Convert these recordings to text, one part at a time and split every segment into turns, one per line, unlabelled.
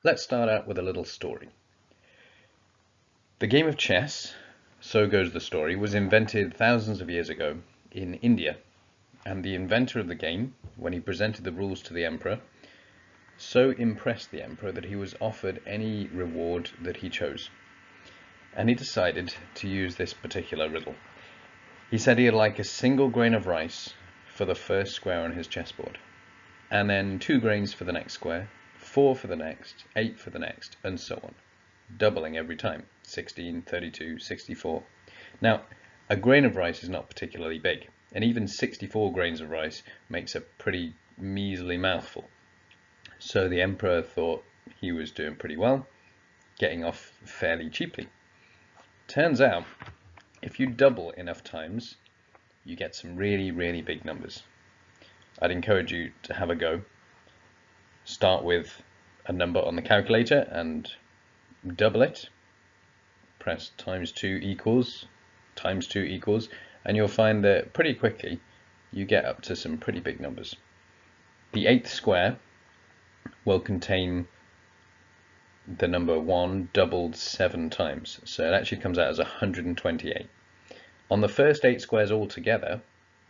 Let's start out with a little story. The game of chess, so goes the story, was invented thousands of years ago in India, and the inventor of the game, when he presented the rules to the emperor, so impressed the emperor that he was offered any reward that he chose. And he decided to use this particular riddle. He said he'd like a single grain of rice for the first square on his chessboard, and then 2 grains for the next square, 4 for the next, 8 for the next, and so on, doubling every time, 16, 32, 64. Now, a grain of rice is not particularly big, and even 64 grains of rice makes a pretty measly mouthful. So the emperor thought he was doing pretty well, getting off fairly cheaply. Turns out, if you double enough times, you get some really, really big numbers. I'd encourage you to have a go. Start with a number on the calculator and double it. Press times 2 equals, and you'll find that pretty quickly you get up to some pretty big numbers. The 8th square will contain the number 1 doubled 7 times, so it actually comes out as 128. On the first 8 squares altogether,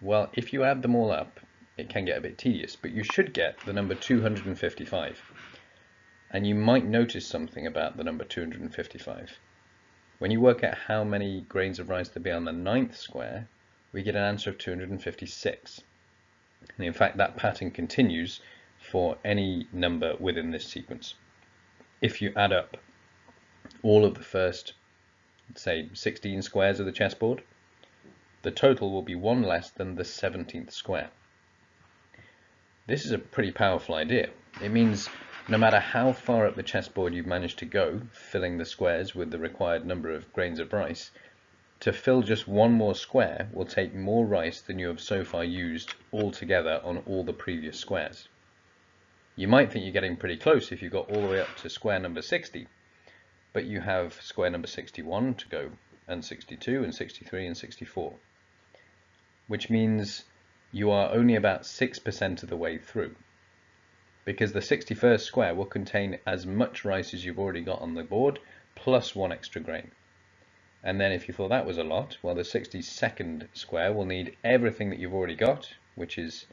well, if you add them all up, it can get a bit tedious, but you should get the number 255. And you might notice something about the number 255. When you work out how many grains of rice there be on the 9th square, we get an answer of 256. And in fact, that pattern continues for any number within this sequence. If you add up all of the first, say, 16 squares of the chessboard, the total will be 1 less than the 17th square. This is a pretty powerful idea. It means no matter how far up the chessboard you've managed to go, filling the squares with the required number of grains of rice, to fill just one more square will take more rice than you have so far used altogether on all the previous squares. You might think you're getting pretty close if you got all the way up to square number 60, but you have square number 61 to go, and 62, and 63, and 64, which means you are only about 6% of the way through, because the 61st square will contain as much rice as you've already got on the board, plus 1 extra grain. And then if you thought that was a lot, well, the 62nd square will need everything that you've already got, which is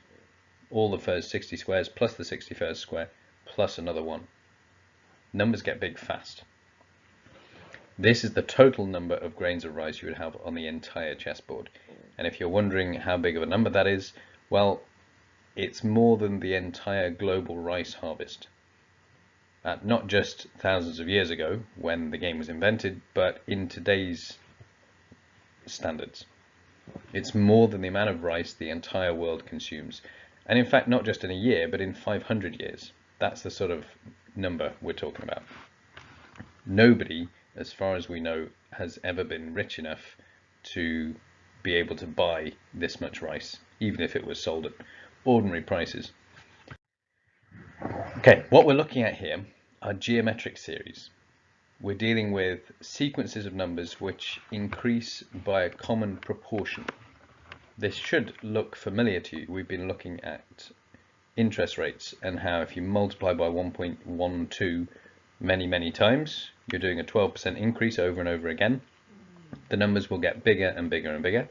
all the first 60 squares plus the 61st square plus another 1. Numbers get big fast. This is the total number of grains of rice you would have on the entire chessboard. And if you're wondering how big of a number that is, well, it's more than the entire global rice harvest. Not just thousands of years ago when the game was invented, but in today's standards. It's more than the amount of rice the entire world consumes. And in fact, not just in a year, but in 500 years. That's the sort of number we're talking about. Nobody, as far as we know, has ever been rich enough to be able to buy this much rice, even if it was sold at ordinary prices. Okay, what we're looking at here are geometric series. We're dealing with sequences of numbers which increase by a common proportion. This should look familiar to you. We've been looking at interest rates and how if you multiply by 1.12 many times, you're doing a 12% increase over and over again. The numbers will get bigger and bigger and bigger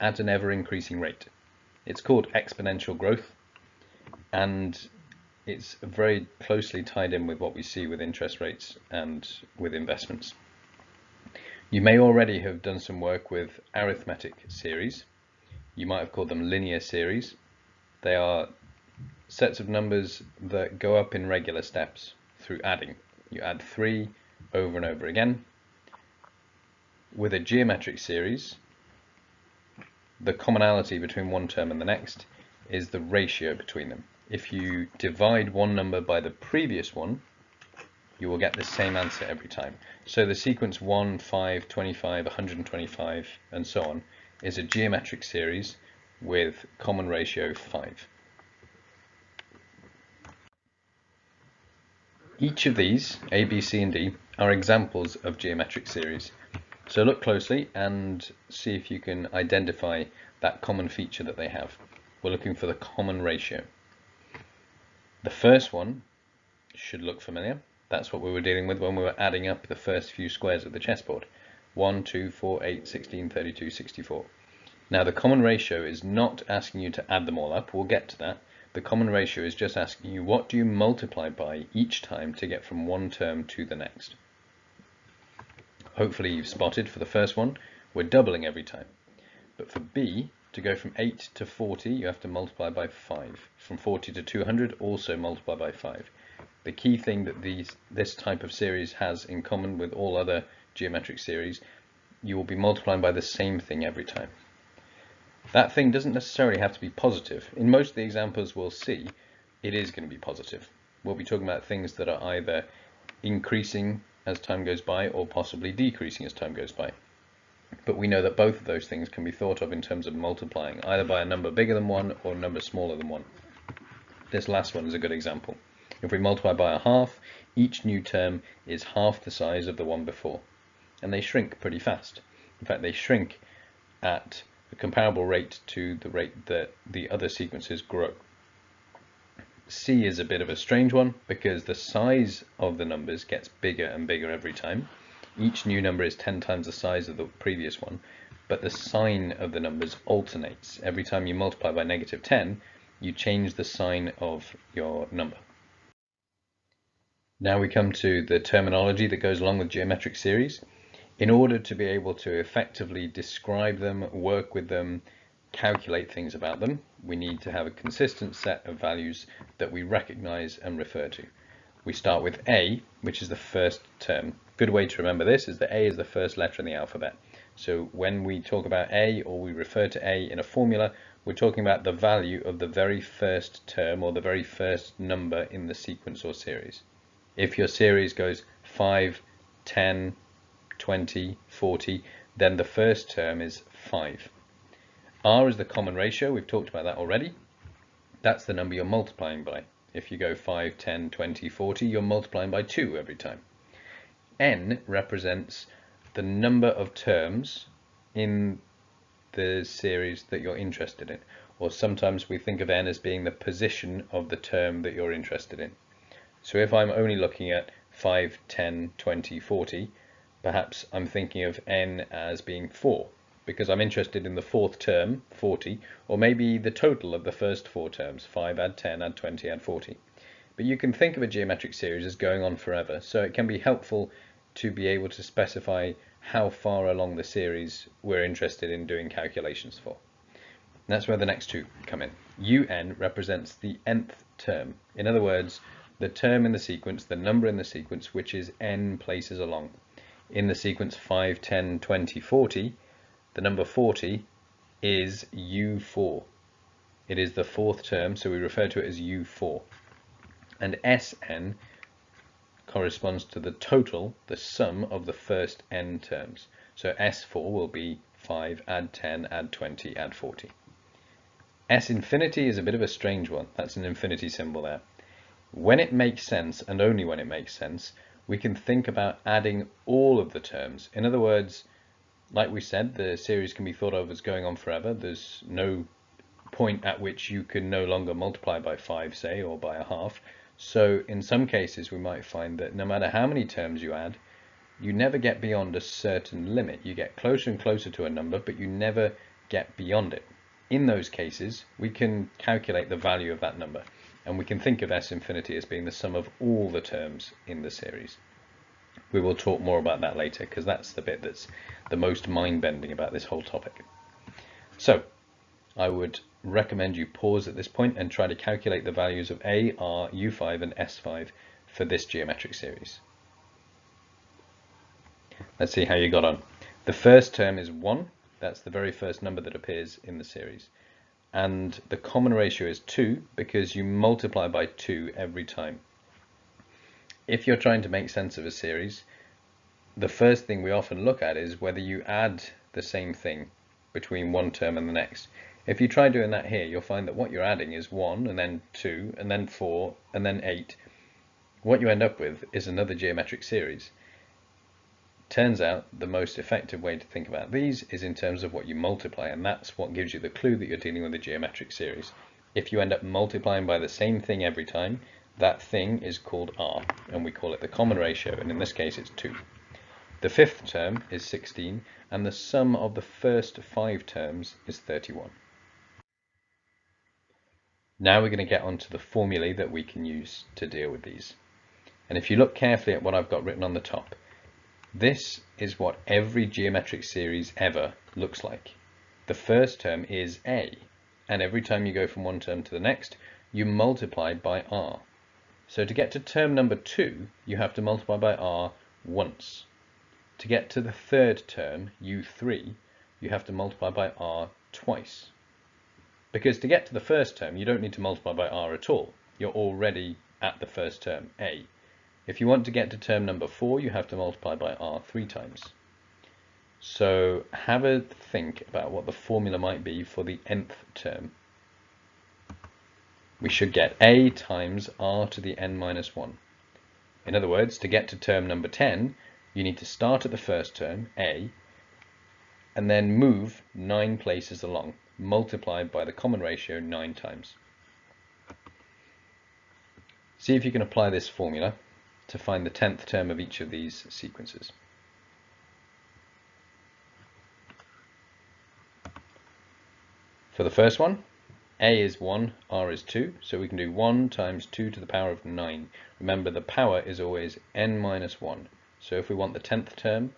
at an ever increasing rate. It's called exponential growth, and it's very closely tied in with what we see with interest rates and with investments. You may already have done some work with arithmetic series. You might have called them linear series. They are sets of numbers that go up in regular steps through adding. You add 3 over and over again. With a geometric series, the commonality between one term and the next is the ratio between them. If you divide one number by the previous one, you will get the same answer every time. So the sequence 1, 5, 25, 125, and so on is a geometric series with common ratio 5. Each of these, A, B, C, and D, are examples of geometric series. So look closely and see if you can identify that common feature that they have. We're looking for the common ratio. The first one should look familiar. That's what we were dealing with when we were adding up the first few squares of the chessboard. 1, 2, 4, 8, 16, 32, 64. Now the common ratio is not asking you to add them all up, we'll get to that. The common ratio is just asking you what do you multiply by each time to get from one term to the next. Hopefully you've spotted for the first one, we're doubling every time. But for B, to go from 8 to 40, you have to multiply by 5. From 40 to 200, also multiply by 5. The key thing that this type of series has in common with all other geometric series, you will be multiplying by the same thing every time. That thing doesn't necessarily have to be positive. In most of the examples we'll see, it is going to be positive. We'll be talking about things that are either increasing as time goes by or possibly decreasing as time goes by. But we know that both of those things can be thought of in terms of multiplying, either by a number bigger than 1 or a number smaller than 1. This last one is a good example. If we multiply by a half, each new term is half the size of the one before. And they shrink pretty fast. In fact, they shrink at a comparable rate to the rate that the other sequences grow. C is a bit of a strange one because the size of the numbers gets bigger and bigger every time. Each new number is 10 times the size of the previous one, but the sign of the numbers alternates. Every time you multiply by -10, you change the sign of your number. Now we come to the terminology that goes along with geometric series. In order to be able to effectively describe them, work with them, calculate things about them, we need to have a consistent set of values that we recognize and refer to. We start with A, which is the first term. Good way to remember this is that A is the first letter in the alphabet. So when we talk about A or we refer to A in a formula, we're talking about the value of the very first term or the very first number in the sequence or series. If your series goes 5, 10, 20, 40, then the first term is 5. R is the common ratio, we've talked about that already. That's the number you're multiplying by. If you go 5, 10, 20, 40, you're multiplying by 2 every time. N represents the number of terms in the series that you're interested in. Or sometimes we think of N as being the position of the term that you're interested in. So if I'm only looking at 5, 10, 20, 40, perhaps I'm thinking of N as being 4, because I'm interested in the fourth term, 40, or maybe the total of the first 4 terms, 5 add 10, add 20, add 40. But you can think of a geometric series as going on forever, so it can be helpful to be able to specify how far along the series we're interested in doing calculations for. And that's where the next two come in. UN represents the nth term. In other words, the term in the sequence, the number in the sequence, which is n places along. In the sequence 5, 10, 20, 40, the number 40 is U4. It is the fourth term, so we refer to it as U4. And Sn corresponds to the total, the sum of the first n terms. So S4 will be 5, add 10, add 20, add 40. S infinity is a bit of a strange one. That's an infinity symbol there. When it makes sense, and only when it makes sense, we can think about adding all of the terms. In other words, like we said, the series can be thought of as going on forever. There's no point at which you can no longer multiply by 5, say, or by a half. So in some cases, we might find that no matter how many terms you add, you never get beyond a certain limit. You get closer and closer to a number, but you never get beyond it. In those cases, we can calculate the value of that number. And we can think of S infinity as being the sum of all the terms in the series. We will talk more about that later, because that's the bit that's the most mind-bending about this whole topic. So, I would recommend you pause at this point and try to calculate the values of A, R, U5 and S5 for this geometric series. Let's see how you got on. The first term is 1. That's the very first number that appears in the series. And the common ratio is 2 because you multiply by 2 every time. If you're trying to make sense of a series, the first thing we often look at is whether you add the same thing between one term and the next. If you try doing that here, you'll find that what you're adding is 1 and then 2 and then 4 and then 8. What you end up with is another geometric series. Turns out the most effective way to think about these is in terms of what you multiply, and that's what gives you the clue that you're dealing with a geometric series. If you end up multiplying by the same thing every time, that thing is called r, and we call it the common ratio, and in this case it's 2. The fifth term is 16, and the sum of the first 5 terms is 31. Now we're going to get onto the formulae that we can use to deal with these. And if you look carefully at what I've got written on the top, this is what every geometric series ever looks like. The first term is a, and every time you go from one term to the next, you multiply by r. So to get to term number 2, you have to multiply by r once. To get to the third term, u3, you have to multiply by r twice. Because to get to the first term, you don't need to multiply by r at all. You're already at the first term, a. If you want to get to term number 4, you have to multiply by r 3 times. So have a think about what the formula might be for the nth term. We should get a times r to the n minus 1. In other words, to get to term number 10, you need to start at the first term, a, and then move 9 places along, multiplied by the common ratio 9 times. See if you can apply this formula to find the 10th term of each of these sequences. For the first one, a is 1, r is 2, so we can do 1 times 2 to the power of 9. Remember, the power is always n minus 1. So if we want the 10th term,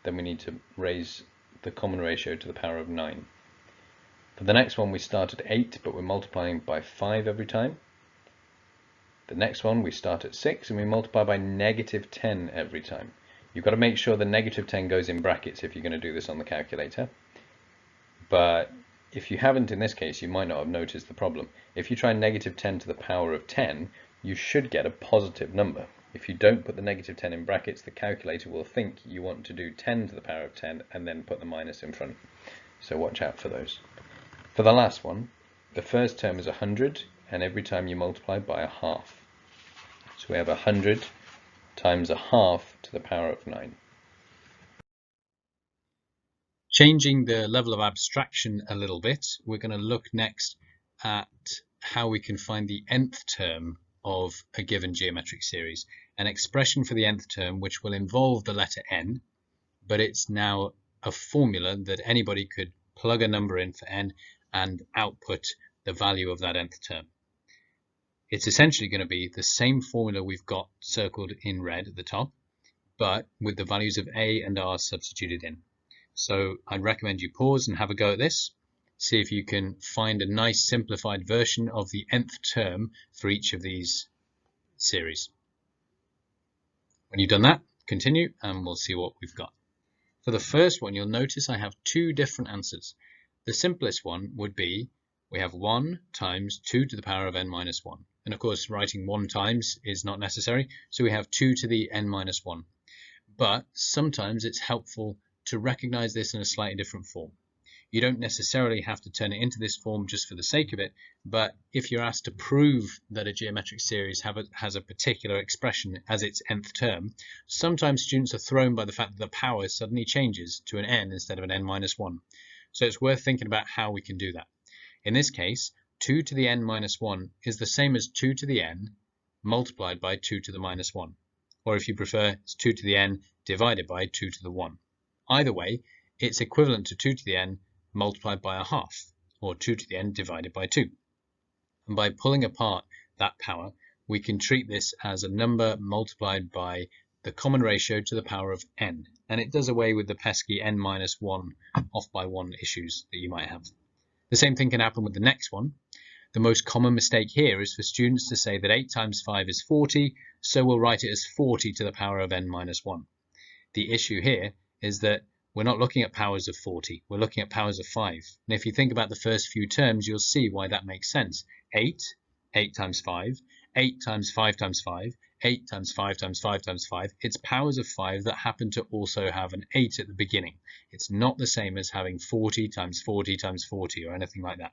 then we need to raise the common ratio to the power of 9. For the next one, we start at 8, but we're multiplying by 5 every time. The next one, we start at 6, and we multiply by negative 10 every time. You've got to make sure the negative 10 goes in brackets if you're going to do this on the calculator. But if you haven't in this case, you might not have noticed the problem. If you try negative 10 to the power of 10, you should get a positive number. If you don't put the negative 10 in brackets, the calculator will think you want to do 10 to the power of 10 and then put the minus in front. So watch out for those. For the last one, the first term is 100, and every time you multiply by a half. So we have 100 times a half to the power of 9.
Changing the level of abstraction a little bit, we're going to look next at how we can find the nth term of a given geometric series. An expression for the nth term which will involve the letter n, but it's now a formula that anybody could plug a number in for n and output the value of that nth term. It's essentially going to be the same formula we've got circled in red at the top, but with the values of a and r substituted in. So I'd recommend you pause and have a go at this. See if you can find a nice simplified version of the nth term for each of these series. When you've done that, continue and we'll see what we've got. For the first one, you'll notice I have 2 different answers. The simplest one would be we have 1 times 2 to the power of n minus 1. And of course, writing 1 times is not necessary, so we have 2 to the n minus 1. But sometimes it's helpful to recognize this in a slightly different form. You don't necessarily have to turn it into this form just for the sake of it, but if you're asked to prove that a geometric series has a particular expression as its nth term, sometimes students are thrown by the fact that the power suddenly changes to an n instead of an n minus 1. So it's worth thinking about how we can do that. In this case, 2 to the n minus 1 is the same as 2 to the n multiplied by 2 to the minus 1. Or if you prefer, it's 2 to the n divided by 2 to the 1. Either way, it's equivalent to 2 to the n multiplied by a half, or 2 to the n divided by 2. And by pulling apart that power, we can treat this as a number multiplied by the common ratio to the power of n. And it does away with the pesky n minus 1 off by 1 issues that you might have. The same thing can happen with the next one. The most common mistake here is for students to say that 8 times 5 is 40, so we'll write it as 40 to the power of n minus 1. The issue here is that we're not looking at powers of 40, we're looking at powers of 5. And if you think about the first few terms, you'll see why that makes sense. 8 times 5, 8 times 5 times 5, 8 times 5 times 5 times 5. It's powers of 5 that happen to also have an 8 at the beginning. It's not the same as having 40 times 40 times 40 or anything like that.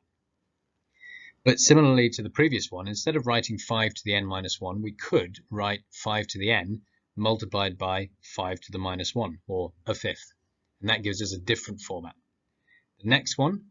But similarly to the previous one, instead of writing 5 to the n minus 1, we could write 5 to the n multiplied by 5 to the minus 1, or a fifth. And that gives us a different format. The next one,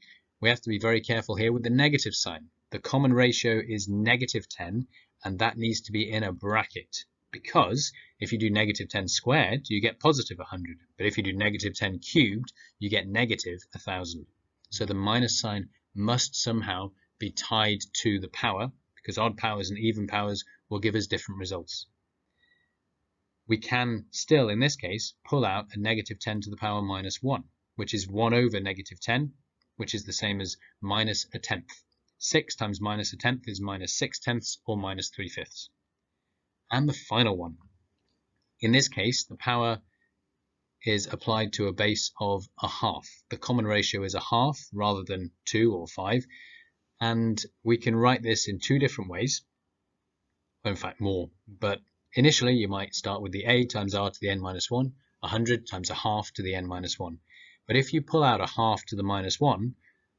we have to be very careful here with the negative sign. The common ratio is negative 10, and that needs to be in a bracket, because if you do negative 10 squared, you get positive 100. But if you do negative 10 cubed, you get negative 1000. So the minus sign must somehow be tied to the power, because odd powers and even powers will give us different results. We can still, in this case, pull out a negative 10 to the power minus 1, which is 1 over negative 10, which is the same as minus a tenth. 6 times minus a tenth is minus 6 tenths, or minus 3/5. And the final one. In this case, the power is applied to a base of a half. The common ratio is a half rather than 2 or 5. And we can write this in two different ways. Well, in fact, more. But initially, you might start with the a times r to the n minus 1, 100 times a half to the n minus 1. But if you pull out a half to the minus 1,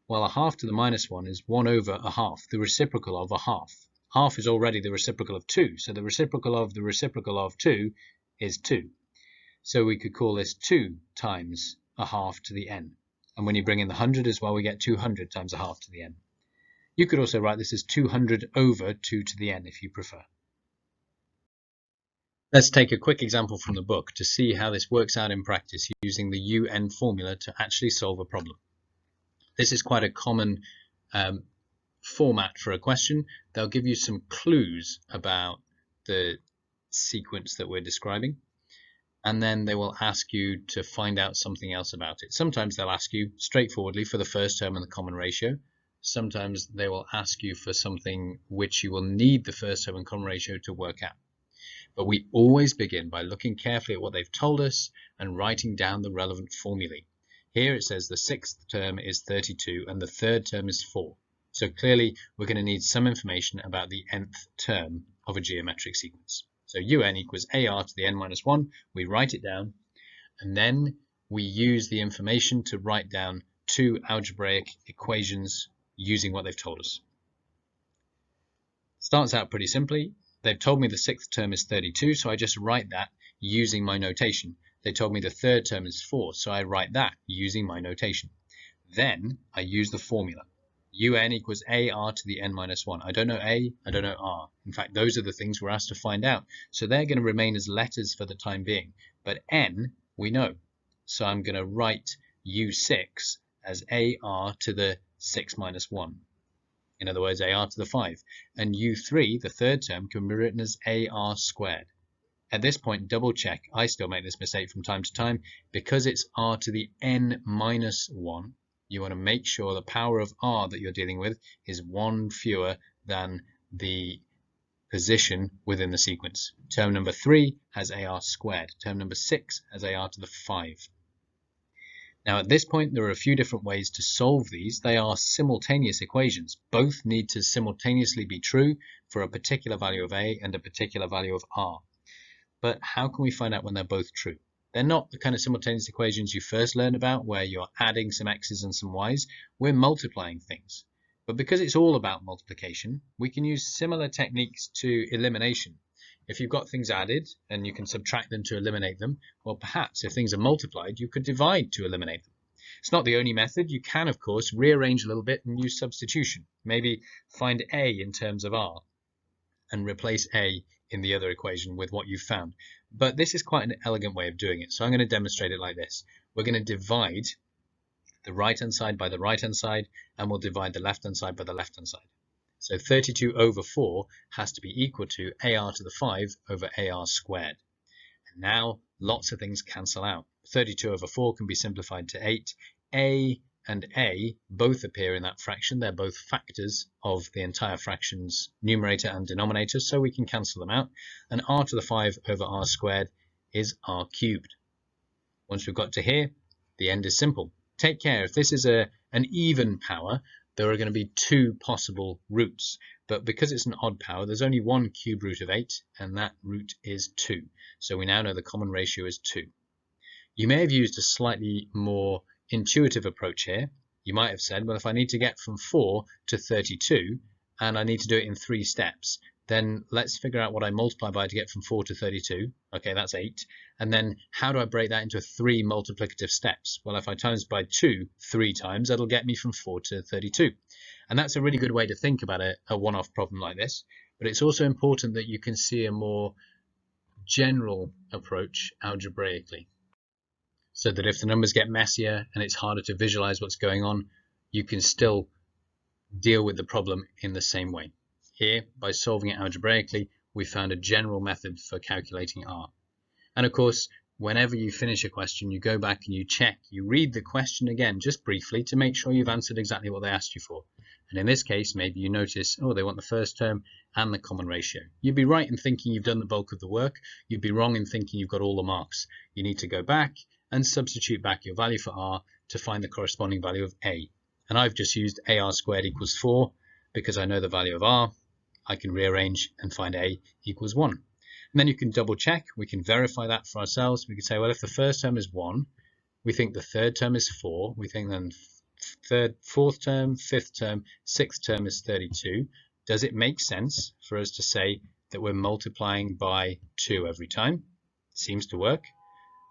well, a half to the minus 1 is 1 over a half, the reciprocal of a half. Half is already the reciprocal of 2, so the reciprocal of the reciprocal of 2 is 2. So we could call this 2 times a half to the n. And when you bring in the 100 as well, we get 200 times a half to the n. You could also write this as 200 over 2 to the n if you prefer. Let's take a quick example from the book to see how this works out in practice using the UN formula to actually solve a problem. This is quite a common format for a question. They'll give you some clues about the sequence that we're describing, and then they will ask you to find out something else about it. Sometimes they'll ask you straightforwardly for the first term and the common ratio. Sometimes they will ask you for something which you will need the first term and common ratio to work out. But we always begin by looking carefully at what they've told us and writing down the relevant formulae. Here it says the sixth term is 32 and the third term is 4. So clearly we're going to need some information about the nth term of a geometric sequence. So un equals ar to the n minus 1. We write it down, and then we use the information to write down two algebraic equations using what they've told us. Starts out pretty simply. They've told me the sixth term is 32, so I just write that using my notation. They told me the third term is 4, so I write that using my notation. Then I use the formula. Un equals ar to the n minus 1. I don't know a, I don't know r. In fact, those are the things we're asked to find out. So they're going to remain as letters for the time being. But n, we know. So I'm going to write u6 as ar to the 6 minus 1. In other words, ar to the 5. And u3, the third term, can be written as ar squared. At this point, double check. I still make this mistake from time to time. Because it's r to the n minus 1, you want to make sure the power of r that you're dealing with is 1 fewer than the position within the sequence. Term number 3 has ar squared. Term number 6 has ar to the 5. Now at this point there are a few different ways to solve these. They are simultaneous equations. Both need to simultaneously be true for a particular value of a and a particular value of r. But how can we find out when they're both true? They're not the kind of simultaneous equations you first learn about where you're adding some x's and some y's. We're multiplying things. But because it's all about multiplication, we can use similar techniques to elimination. If you've got things added and you can subtract them to eliminate them, well, perhaps if things are multiplied, you could divide to eliminate them. It's not the only method. You can, of course, rearrange a little bit and use substitution. Maybe find a in terms of r and replace a in the other equation with what you've found. But this is quite an elegant way of doing it. So I'm going to demonstrate it like this. We're going to divide the right-hand side by the right-hand side, and we'll divide the left-hand side by the left-hand side. So 32 over 4 has to be equal to ar to the 5 over ar squared. And now lots of things cancel out. 32 over 4 can be simplified to 8. A and a both appear in that fraction. They're both factors of the entire fraction's numerator and denominator, so we can cancel them out. And r to the 5 over r squared is r cubed. Once we've got to here, the end is simple. Take care, if this is an even power, there are going to be two possible roots. But because it's an odd power, there's only one cube root of 8, and that root is 2. So we now know the common ratio is 2. You may have used a slightly more intuitive approach here. You might have said, well, if I need to get from 4 to 32, and I need to do it in 3 steps, then let's figure out what I multiply by to get from 4 to 32. Okay, that's 8. And then how do I break that into 3 multiplicative steps? Well, if I times by 2 3 times, that'll get me from 4 to 32. And that's a really good way to think about a one-off problem like this. but it's also important that you can see a more general approach algebraically, so that if the numbers get messier and it's harder to visualize what's going on, you can still deal with the problem in the same way. Here, by solving it algebraically, we found a general method for calculating R. And of course, whenever you finish a question, you go back and you check, you read the question again, just briefly, to make sure you've answered exactly what they asked you for. And in this case, maybe you notice, oh, they want the first term and the common ratio. You'd be right in thinking you've done the bulk of the work. You'd be wrong in thinking you've got all the marks. You need to go back and substitute back your value for R to find the corresponding value of A. And I've just used AR squared equals 4 because I know the value of R. I can rearrange and find A equals 1. And then you can double check. We can verify that for ourselves. We can say, well, if the first term is 1, we think the third term is 4. We think then fourth term, fifth term, sixth term is 32. Does it make sense for us to say that we're multiplying by 2 every time? It seems to work.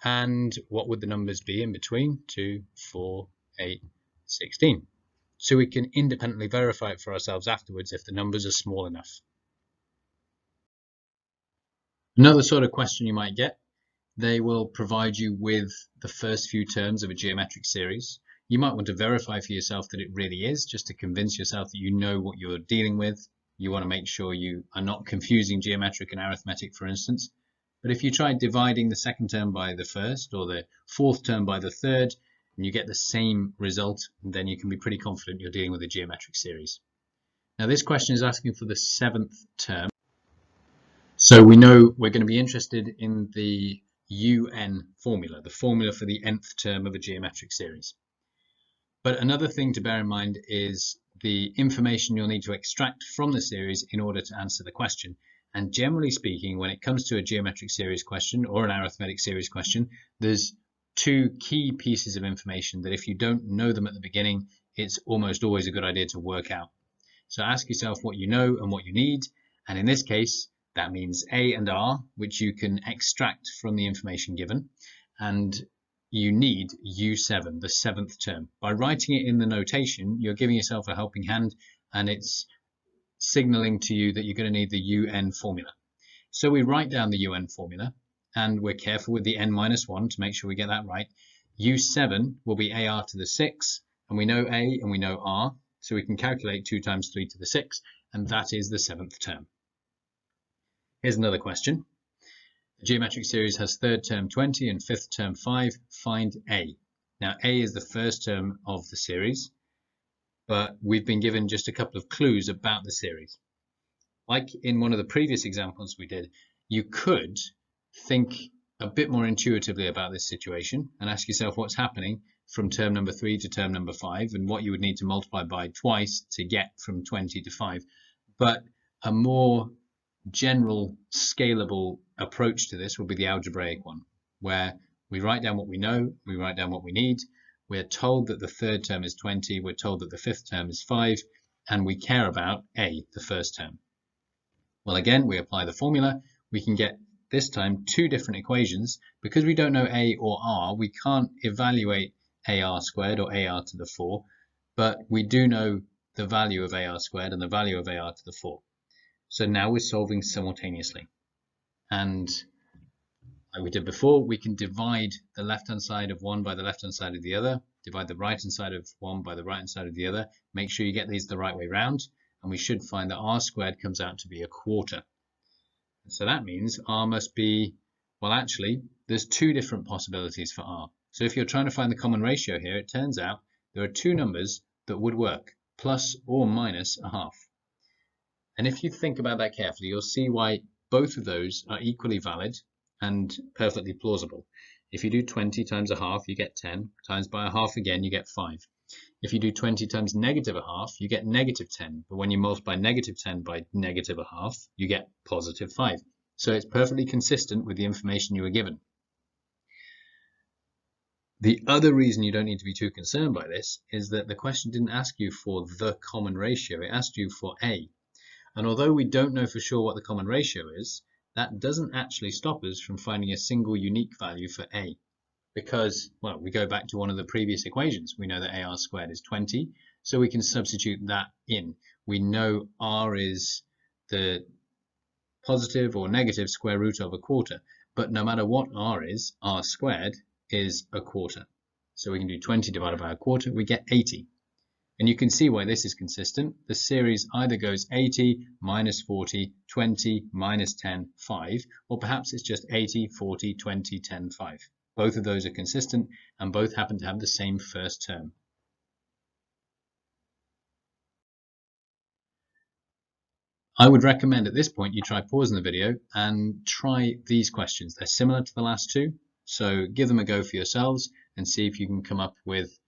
And what would the numbers be in between? 2, 4, 8, 16. So we can independently verify it for ourselves afterwards if the numbers are small enough. Another sort of question you might get, they will provide you with the first few terms of a geometric series. You might want to verify for yourself that it really is, just to convince yourself that you know what you're dealing with. You want to make sure you are not confusing geometric and arithmetic, for instance. But if you try dividing the second term by the first or the fourth term by the third, and you get the same result, then you can be pretty confident you're dealing with a geometric series. Now this question is asking for the 7th term. So we know we're going to be interested in the UN formula, the formula for the nth term of a geometric series. But another thing to bear in mind is the information you'll need to extract from the series in order to answer the question. And generally speaking, when it comes to a geometric series question or an arithmetic series question, there's 2 key pieces of information that if you don't know them at the beginning, it's almost always a good idea to work out. So ask yourself what you know and what you need. And in this case, that means A and R, which you can extract from the information given. And you need U7, the 7th term. By writing it in the notation, you're giving yourself a helping hand, and it's signaling to you that you're going to need the UN formula. So we write down the UN formula, and we're careful with the n-1 to make sure we get that right. U7 will be AR to the 6, and we know A and we know R, so we can calculate 2 times 3 to the 6, and that is the 7th term. Here's another question. The geometric series has 3rd term 20 and 5th term 5. Find A. Now A is the first term of the series, but we've been given just a couple of clues about the series. Like in one of the previous examples we did, you could think a bit more intuitively about this situation and ask yourself what's happening from term number 3 to term number 5 and what you would need to multiply by twice to get from 20 to 5. But a more general scalable approach to this will be the algebraic one, where we write down what we know, we write down what we need. We're told that the 3rd term is 20, we're told that the 5th term is 5, and we care about A, the first term. Well, again, we apply the formula. We can get this time 2 different equations. Because we don't know A or R, we can't evaluate AR squared or AR to the 4, but we do know the value of AR squared and the value of AR to the 4. So now we're solving simultaneously. And like we did before, we can divide the left-hand side of one by the left-hand side of the other, divide the right-hand side of one by the right-hand side of the other. Make sure you get these the right way round, and we should find that R squared comes out to be a quarter. So that means R must be, well, actually, there's 2 different possibilities for R. So if you're trying to find the common ratio here, it turns out there are 2 numbers that would work, plus or minus a half. And if you think about that carefully, you'll see why both of those are equally valid and perfectly plausible. If you do 20 times a half, you get 10, times by a half again, you get 5. If you do 20 times negative a half, you get negative 10. But when you multiply negative 10 by negative a half, you get positive 5. So it's perfectly consistent with the information you were given. The other reason you don't need to be too concerned by this is that the question didn't ask you for the common ratio, it asked you for A. And although we don't know for sure what the common ratio is, that doesn't actually stop us from finding a single unique value for A. Because, well, we go back to one of the previous equations. We know that AR squared is 20, so we can substitute that in. We know R is the positive or negative square root of a quarter. But no matter what r is, r squared is a quarter. So we can do 20 divided by a quarter, we get 80. And you can see why this is consistent. The series either goes 80, minus 40, 20, minus 10, 5, or perhaps it's just 80, 40, 20, 10, 5. Both of those are consistent and both happen to have the same first term. I would recommend at this point you try pausing the video and try these questions. They're similar to the last two, so give them a go for yourselves and see if you can come up with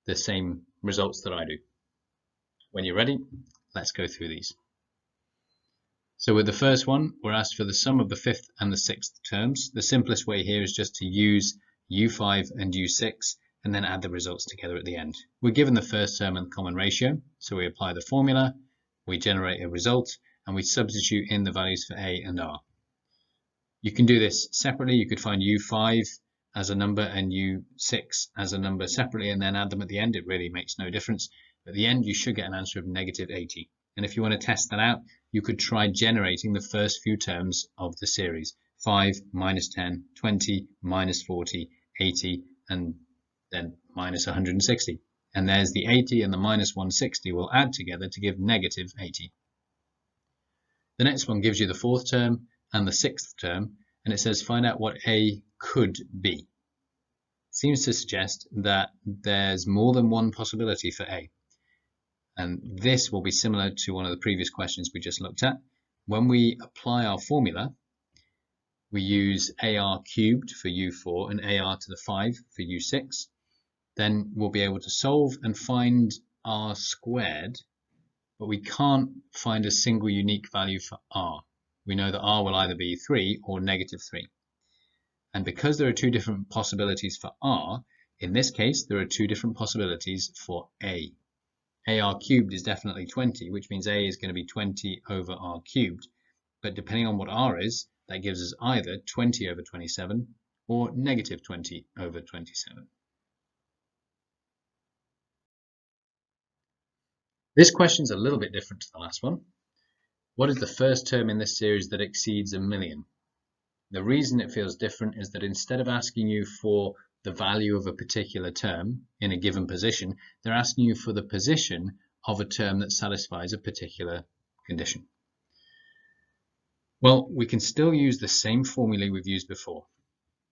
the same results that I do. When you're ready, let's go through these. So with the first one, we're asked for the sum of the fifth and the sixth terms. The simplest way here is just to use U5 and U6 and then add the results together at the end. We're given the first term and the common ratio, so we apply the formula, we generate a result, and we substitute in the values for A and R. You can do this separately. You could find U5 as a number and U6 as a number separately and then add them at the end. It really makes no difference. At the end, you should get an answer of negative 80. And if you want to test that out, you could try generating the first few terms of the series. 5, minus 10, 20, minus 40, 80, and then minus 160. And there's the 80 and the minus 160 will add together to give negative 80. The next one gives you the fourth term and the sixth term, and it says find out what A could be. Seems to suggest that there's more than one possibility for A. And this will be similar to one of the previous questions we just looked at. When we apply our formula, we use AR cubed for U4 and AR to the 5 for U6. Then we'll be able to solve and find R squared, but we can't find a single unique value for R. We know that R will either be 3 or negative 3. And because there are two different possibilities for R, in this case, there are two different possibilities for A. AR cubed is definitely 20, which means A is going to be 20 over R cubed. But depending on what R is, that gives us either 20 over 27 or negative 20 over 27. This question's a little bit different to the last one. What is the first term in this series that exceeds 1 million? The reason it feels different is that instead of asking you for the value of a particular term in a given position, they're asking you for the position of a term that satisfies a particular condition. Well, we can still use the same formula we've used before.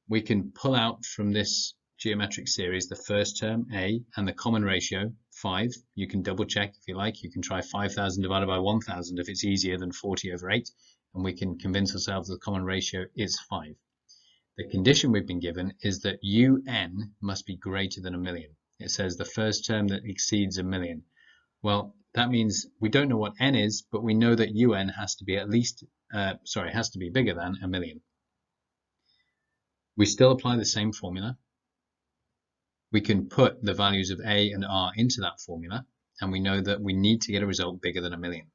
We can pull out from this geometric series the first term, A, and the common ratio, 5. You can double check if you like. You can try 5,000 divided by 1,000 if it's easier than 40 over 8, and we can convince ourselves the common ratio is 5. The condition we've been given is that UN must be greater than 1 million. It says the first term that exceeds 1 million. Well, that means we don't know what N is, but we know that UN has to be has to be bigger than 1 million. We still apply the same formula. We can put the values of A and R into that formula, and we know that we need to get a result bigger than 1 million.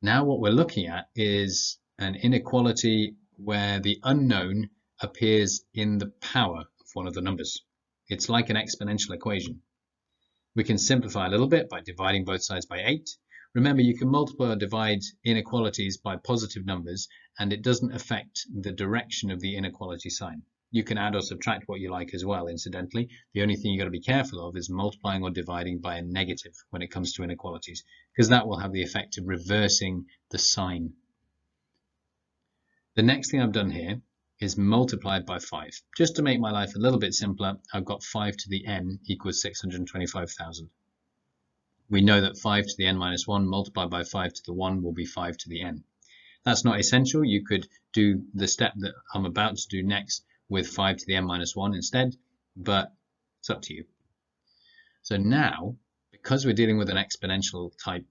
Now what we're looking at is an inequality where the unknown appears in the power of one of the numbers. It's like an exponential equation. We can simplify a little bit by dividing both sides by 8. Remember, you can multiply or divide inequalities by positive numbers, and it doesn't affect the direction of the inequality sign. You can add or subtract what you like as well, incidentally. The only thing you've got to be careful of is multiplying or dividing by a negative when it comes to inequalities, because that will have the effect of reversing the sign. The next thing I've done here is multiplied by 5. Just to make my life a little bit simpler, I've got 5 to the n equals 625,000. We know that 5 to the n minus 1 multiplied by 5 to the 1 will be 5 to the n. That's not essential. You could do the step that I'm about to do next with 5 to the n minus 1 instead, but it's up to you. So now, because we're dealing with an exponential type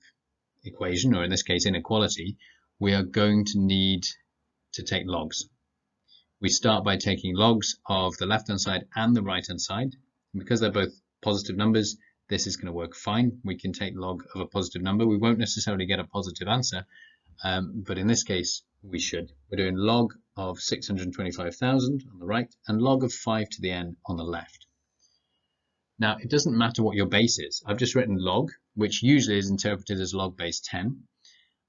equation, or in this case inequality, we are going to need to take logs. We start by taking logs of the left-hand side and the right-hand side. And because they're both positive numbers, this is going to work fine. We can take log of a positive number. We won't necessarily get a positive answer, but in this case, we should. We're doing log of 625,000 on the right and log of 5 to the n on the left. Now, it doesn't matter what your base is. I've just written log, which usually is interpreted as log base 10.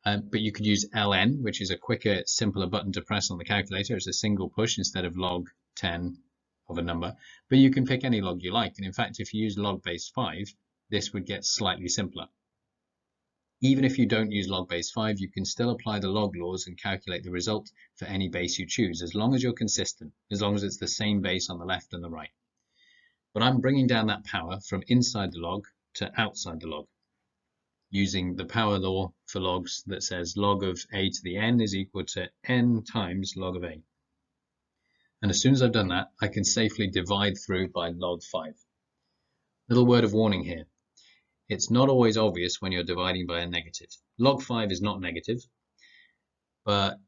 But you could use ln, which is a quicker, simpler button to press on the calculator. It's a single push instead of log 10 of a number. But you can pick any log you like. And in fact, if you use log base 5, this would get slightly simpler. Even if you don't use log base 5, you can still apply the log laws and calculate the result for any base you choose, as long as you're consistent, as long as it's the same base on the left and the right. But I'm bringing down that power from inside the log to outside the log, using the power law for logs that says log of a to the n is equal to n times log of a. And as soon as I've done that, I can safely divide through by log 5. Little word of warning here. It's not always obvious when you're dividing by a negative. Log 5 is not negative, but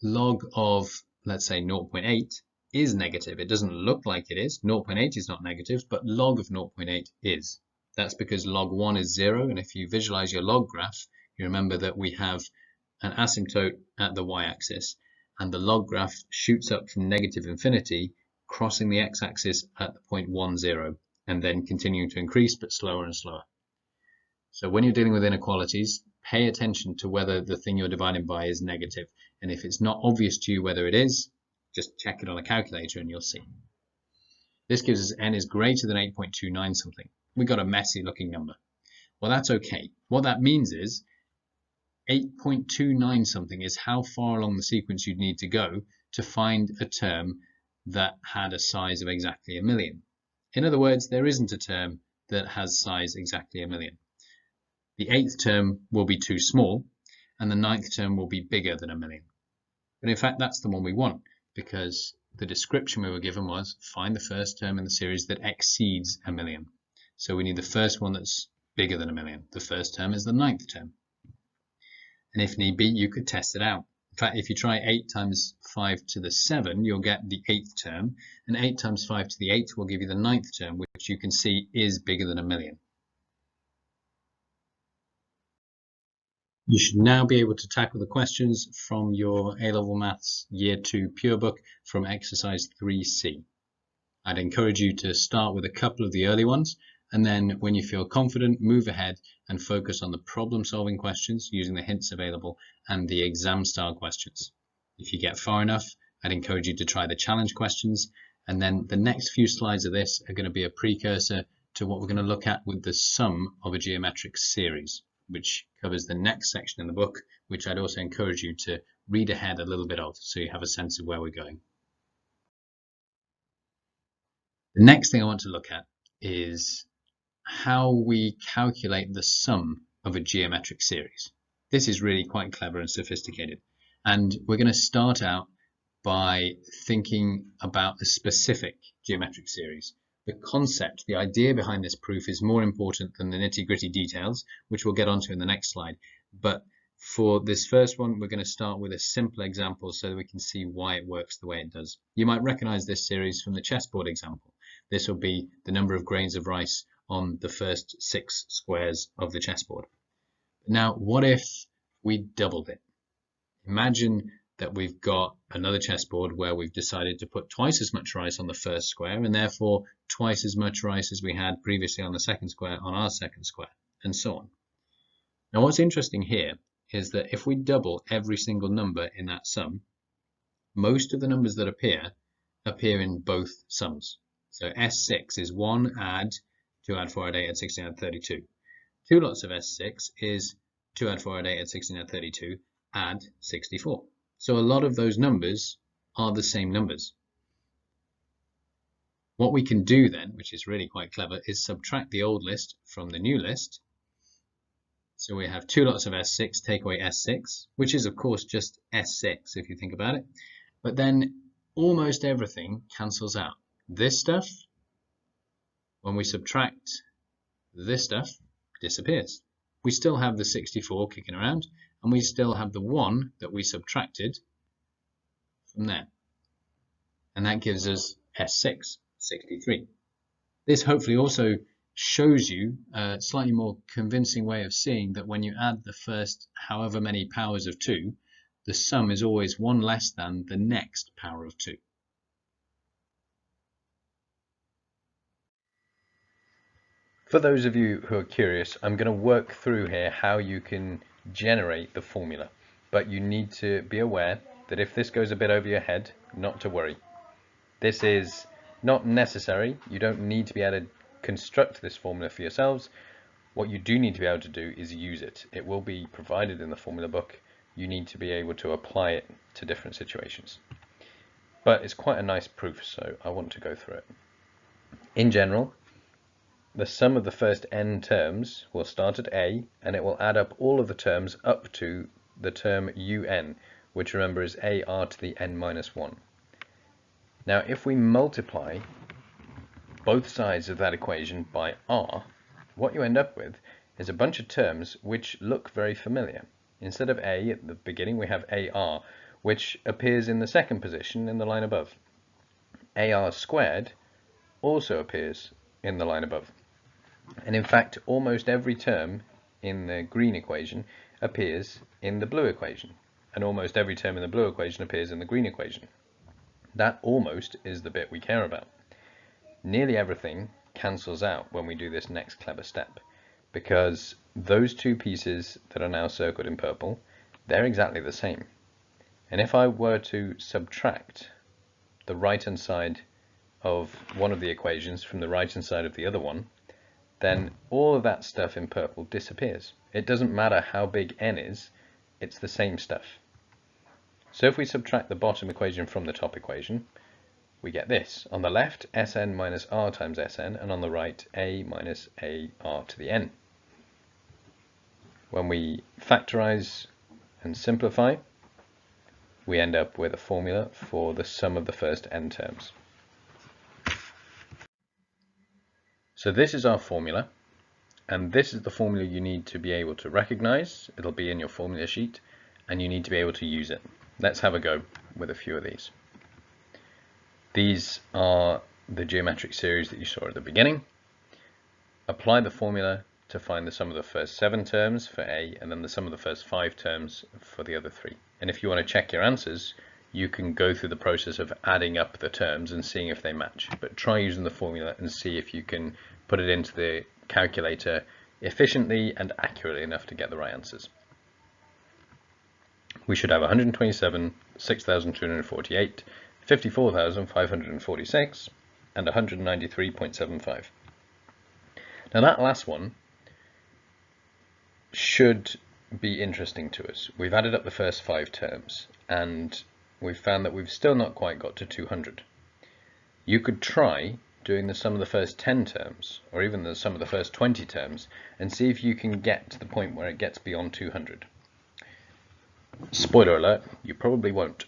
log of, let's say, 0.8 is negative. It doesn't look like it is. 0.8 is not negative, but log of 0.8 is. That's because log 1 is 0, and if you visualize your log graph, you remember that we have an asymptote at the y-axis, and the log graph shoots up from negative infinity, crossing the x-axis at the point 1, 0, and then continuing to increase, but slower and slower. So when you're dealing with inequalities, pay attention to whether the thing you're dividing by is negative. And if it's not obvious to you whether it is, just check it on a calculator and you'll see. This gives us n is greater than 8.29 something. We got a messy looking number. Well, that's okay. What that means is 8.29 something is how far along the sequence you'd need to go to find a term that had a size of exactly 1 million. In other words, there isn't a term that has size exactly 1 million. The 8th term will be too small, and the 9th term will be bigger than 1 million. But in fact, that's the one we want, because the description we were given was find the first term in the series that exceeds 1 million. So we need the first one that's bigger than 1 million. The first term is the 9th term. And if need be, you could test it out. In fact, if you try 8 times 5 to the 7, you'll get the 8th term, and 8 times 5 to the 8 will give you the 9th term, which you can see is bigger than 1 million. You should now be able to tackle the questions from your A-Level Maths Year 2 Pure Book from exercise 3C. I'd encourage you to start with a couple of the early ones, and then when you feel confident, move ahead and focus on the problem-solving questions using the hints available and the exam-style questions. If you get far enough, I'd encourage you to try the challenge questions, and then the next few slides of this are going to be a precursor to what we're going to look at with the sum of a geometric series, which covers the next section in the book, which I'd also encourage you to read ahead a little bit of so you have a sense of where we're going. The next thing I want to look at is how we calculate the sum of a geometric series. This is really quite clever and sophisticated, and we're going to start out by thinking about a specific geometric series. The concept, the idea behind this proof is more important than the nitty-gritty details, which we'll get onto in the next slide. But for this first one, we're going to start with a simple example so that we can see why it works the way it does. You might recognize this series from the chessboard example. This will be the number of grains of rice on the first 6 squares of the chessboard. Now, what if we doubled it? Imagine that we've got another chessboard where we've decided to put twice as much rice on the first square, and therefore twice as much rice as we had previously on the second square on our second square, and so on. Now, what's interesting here is that if we double every single number in that sum, most of the numbers that appear in both sums. So S6 is 1 add 2 add 4 add 8 add 16 add 32. 2 lots of S6 is 2 add 4 add 8 add 16 add 32 add 64. So a lot of those numbers are the same numbers. What we can do then, which is really quite clever, is subtract the old list from the new list. So we have 2 lots of S6, take away S6, which is of course just S6 if you think about it. But then almost everything cancels out. This stuff, when we subtract this stuff, disappears. We still have the 64 kicking around, and we still have the 1 that we subtracted from there. And that gives us S6, 63. This hopefully also shows you a slightly more convincing way of seeing that when you add the first however many powers of 2, the sum is always 1 less than the next power of 2.
For those of you who are curious, I'm going to work through here how you can generate the formula. But you need to be aware that if this goes a bit over your head, not to worry. This is not necessary. You don't need to be able to construct this formula for yourselves. What you do need to be able to do is use it. It will be provided in the formula book. You need to be able to apply it to different situations. But it's quite a nice proof, so I want to go through it. In general, the sum of the first n terms will start at a, and it will add up all of the terms up to the term un, which remember is ar to the n minus 1. Now, if we multiply both sides of that equation by r, what you end up with is a bunch of terms which look very familiar. Instead of a at the beginning, we have ar, which appears in the second position in the line above. Ar squared also appears in the line above. And in fact, almost every term in the green equation appears in the blue equation, and almost every term in the blue equation appears in the green equation. That almost is the bit we care about. Nearly everything cancels out when we do this next clever step, because those two pieces that are now circled in purple, they're exactly the same. And if I were to subtract the right-hand side of one of the equations from the right-hand side of the other one, then all of that stuff in purple disappears. It doesn't matter how big n is, it's the same stuff. So if we subtract the bottom equation from the top equation, we get this. On the left, Sn minus r times Sn, and on the right, a minus ar to the n. When we factorize and simplify, we end up with a formula for the sum of the first n terms. So this is our formula, and this is the formula you need to be able to recognize. It'll be in your formula sheet, and you need to be able to use it. Let's have a go with a few of these. These are the geometric series that you saw at the beginning. Apply the formula to find the sum of the first 7 terms for A, and then the sum of the first 5 terms for the other 3. And if you want to check your answers, you can go through the process of adding up the terms and seeing if they match. But try using the formula and see if you can put it into the calculator efficiently and accurately enough to get the right answers. We should have 127, 6,248, 54,546, and 193.75. Now that last one should be interesting to us. We've added up the first 5 terms, and we've found that we've still not quite got to 200. You could try doing the sum of the first 10 terms, or even the sum of the first 20 terms, and see if you can get to the point where it gets beyond 200. Spoiler alert, you probably won't.